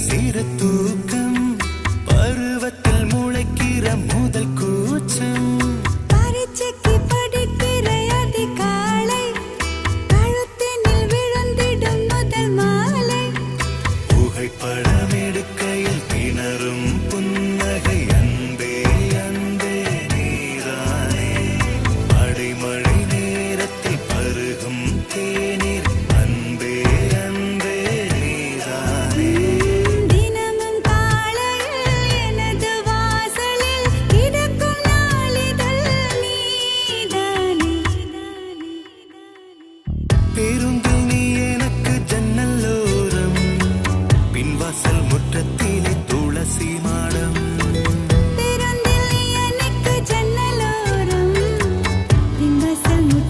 சிறு தூக்கம் பருவத்தில் முளைக்கிற முதல் கூச்சம் பரீட்சைக்கு படிக்கிற அதிகாலை கழுத்தினில் விழுந்திடும் முதல் மாலை புகைப்படம் எடுக்கையில் திணறும் புன்னகை அன்பே அன்பே நீரானே அடைமழை நேரத்தில் பருகும் தேநீர் அன்பே அன்பே நீரானே தினமும் காலையில் எனது வாசலில் கிடக்கும் நாளிதழ் நீதானே பேருந்தில் நீ எனக்கு ஜன்னலோரம் பின்வாசல் முற்றத்தில்